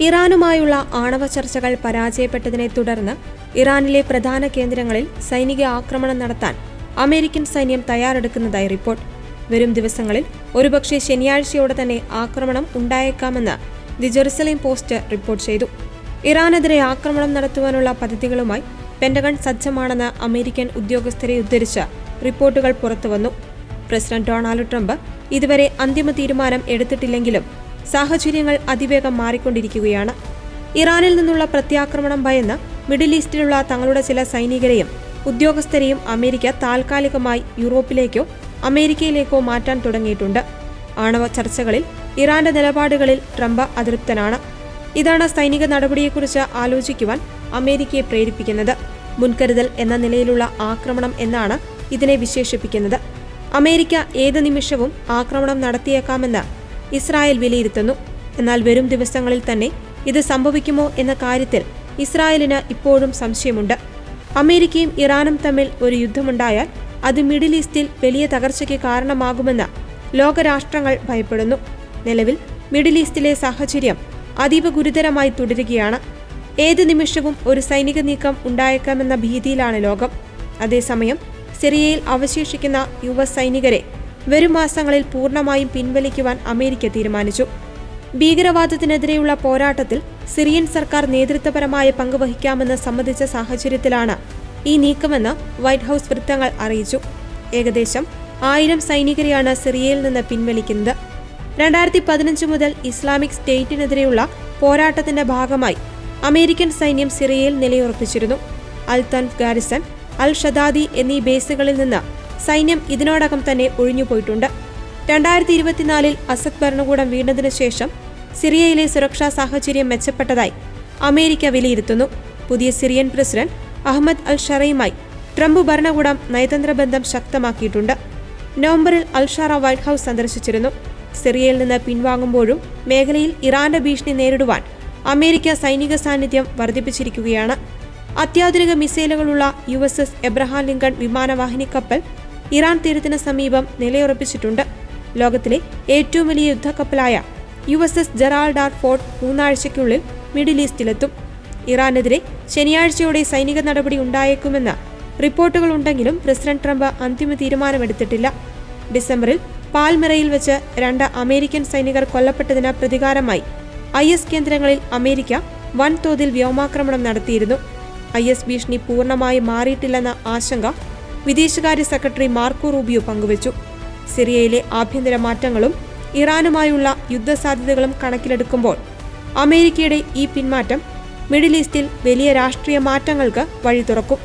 ഇറാനുമായുള്ള ആണവ ചർച്ചകൾ പരാജയപ്പെട്ടതിനെ തുടർന്ന് ഇറാനിലെ പ്രധാന കേന്ദ്രങ്ങളിൽ സൈനിക ആക്രമണം നടത്താൻ അമേരിക്കൻ സൈന്യം തയ്യാറെടുക്കുന്നതായി റിപ്പോർട്ട്. വരും ദിവസങ്ങളിൽ ഒരുപക്ഷെ ശനിയാഴ്ചയോടെ തന്നെ ആക്രമണം ഉണ്ടായേക്കാമെന്ന് ദി ജെറുസലേം പോസ്റ്റ് റിപ്പോർട്ട് ചെയ്തു. ഇറാനെതിരെ ആക്രമണം നടത്തുവാനുള്ള പദ്ധതികളുമായി പെന്റഗൺ സജ്ജമാണെന്ന് അമേരിക്കൻ ഉദ്യോഗസ്ഥരെ ഉദ്ധരിച്ച് റിപ്പോർട്ടുകൾ പുറത്തുവന്നു. പ്രസിഡന്റ് ഡൊണാൾഡ് ട്രംപ് ഇതുവരെ അന്തിമ തീരുമാനം എടുത്തിട്ടില്ലെങ്കിലും സാഹചര്യങ്ങൾ അതിവേഗം മാറിക്കൊണ്ടിരിക്കുകയാണ്. ഇറാനിൽ നിന്നുള്ള പ്രത്യാക്രമണം ഭയന്ന് മിഡിൽ ഈസ്റ്റിലുള്ള തങ്ങളുടെ ചില സൈനികരെയും ഉദ്യോഗസ്ഥരെയും അമേരിക്ക താൽക്കാലികമായി യൂറോപ്പിലേക്കോ അമേരിക്കയിലേക്കോ മാറ്റാൻ തുടങ്ങിയിട്ടുണ്ട്. ആണവ ചർച്ചകളിൽ ഇറാന്റെ നിലപാടുകളിൽ ട്രംപ് അതൃപ്തനാണ്. ഇതാണ് സൈനിക നടപടിയെക്കുറിച്ച് ആലോചിക്കുവാൻ അമേരിക്കയെ പ്രേരിപ്പിക്കുന്നത്. മുൻകരുതൽ എന്ന നിലയിലുള്ള ആക്രമണം എന്നാണ് ഇതിനെ വിശേഷിപ്പിക്കുന്നത്. അമേരിക്ക ഏത് നിമിഷവും ആക്രമണം നടത്തിയേക്കാമെന്ന് ഇസ്രായേൽ വിലയിരുത്തുന്നു. എന്നാൽ വരും ദിവസങ്ങളിൽ തന്നെ ഇത് സംഭവിക്കുമോ എന്ന കാര്യത്തിൽ ഇസ്രായേലിന് ഇപ്പോഴും സംശയമുണ്ട്. അമേരിക്കയും ഇറാനും തമ്മിൽ ഒരു യുദ്ധമുണ്ടായാൽ അത് മിഡിൽ ഈസ്റ്റിൽ വലിയ തകർച്ചയ്ക്ക് കാരണമാകുമെന്ന് ലോകരാഷ്ട്രങ്ങൾ ഭയപ്പെടുന്നു. നിലവിൽ മിഡിൽ ഈസ്റ്റിലെ സാഹചര്യം അതീവ ഗുരുതരമായി തുടരുകയാണ്. ഏത് നിമിഷവും ഒരു സൈനിക നീക്കം ഉണ്ടായേക്കാമെന്ന ഭീതിയിലാണ് ലോകം. അതേസമയം സിറിയയിൽ അവശേഷിക്കുന്ന US സൈനികരെ വരും മാസങ്ങളിൽ പൂർണ്ണമായും പിൻവലിക്കുവാൻ അമേരിക്ക തീരുമാനിച്ചു. ഭീകരവാദത്തിനെതിരെയുള്ള പോരാട്ടത്തിൽ സിറിയൻ സർക്കാർ നേതൃത്വപരമായ പങ്ക് വഹിക്കാമെന്ന് സമ്മതിച്ച സാഹചര്യത്തിലാണ് ഈ നീക്കമെന്ന് വൈറ്റ് ഹൌസ് വൃത്തങ്ങൾ അറിയിച്ചു. ഏകദേശം 1000 സൈനികരെയാണ് സിറിയയിൽ നിന്ന് പിൻവലിക്കുന്നത്. 2015 മുതൽ ഇസ്ലാമിക് സ്റ്റേറ്റിനെതിരെയുള്ള പോരാട്ടത്തിന്റെ ഭാഗമായി അമേരിക്കൻ സൈന്യം സിറിയയിൽ നിലയുറപ്പിച്ചിരുന്നു. അൽ തൻഫ് ഗാരിസൺ, അൽ ഷദാദി എന്നീ ബേസുകളിൽ നിന്ന് സൈന്യം ഇതിനോടകം തന്നെ ഒഴിഞ്ഞുപോയിട്ടുണ്ട്. 2024 അസദ് ഭരണകൂടം വീണതിനു ശേഷം സിറിയയിലെ സുരക്ഷാ സാഹചര്യം മെച്ചപ്പെട്ടതായി അമേരിക്ക വിലയിരുത്തുന്നു. പുതിയ സിറിയൻ പ്രസിഡന്റ് അഹമ്മദ് അൽ ഷറയുമായി ട്രംപ് ഭരണകൂടം നയതന്ത്ര ബന്ധം ശക്തമാക്കിയിട്ടുണ്ട്. നവംബറിൽ അൽ ഷറ വൈറ്റ് ഹൌസ് സന്ദർശിച്ചിരുന്നു. സിറിയയിൽ നിന്ന് പിൻവാങ്ങുമ്പോഴും മേഖലയിൽ ഇറാന്റെ ഭീഷണി നേരിടുവാൻ അമേരിക്ക സൈനിക സാന്നിധ്യം വർദ്ധിപ്പിച്ചിരിക്കുകയാണ്. അത്യാധുനിക മിസൈലുകളുള്ള USS എബ്രഹാം ലിങ്കൺ വിമാനവാഹിനി കപ്പൽ ഇറാൻ തീരത്തിന് സമീപം നിലയുറപ്പിച്ചിട്ടുണ്ട്. ലോകത്തിലെ ഏറ്റവും വലിയ യുദ്ധക്കപ്പലായ USS ജെറാൾഡ് ആർ ഫോർഡ് 3 ആഴ്ചയ്ക്കുള്ളിൽ മിഡിൽ ഈസ്റ്റിലെത്തും. ഇറാനെതിരെ ശനിയാഴ്ചയോടെ സൈനിക നടപടി ഉണ്ടായേക്കുമെന്ന് റിപ്പോർട്ടുകളുണ്ടെങ്കിലും പ്രസിഡന്റ് ട്രംപ് അന്തിമ തീരുമാനമെടുത്തിട്ടില്ല. ഡിസംബറിൽ പാൽമിറയിൽ വെച്ച് 2 അമേരിക്കൻ സൈനികർ കൊല്ലപ്പെട്ടതിന് പ്രതികാരമായി IS കേന്ദ്രങ്ങളിൽ അമേരിക്ക വൻതോതിൽ വ്യോമാക്രമണം നടത്തിയിരുന്നു. IS ഭീഷണി പൂർണ്ണമായി മാറിയിട്ടില്ലെന്ന ആശങ്ക വിദേശകാര്യ സെക്രട്ടറി മാർക്കോ റൂബിയോ പങ്കുവച്ചു. സിറിയയിലെ ആഭ്യന്തര മാറ്റങ്ങളും ഇറാനുമായുള്ള യുദ്ധസാധ്യതകളും കണക്കിലെടുക്കുമ്പോൾ അമേരിക്കയുടെ ഈ പിന്മാറ്റം മിഡിൽ ഈസ്റ്റിൽ വലിയ രാഷ്ട്രീയ മാറ്റങ്ങൾക്ക് വഴി തുറക്കും.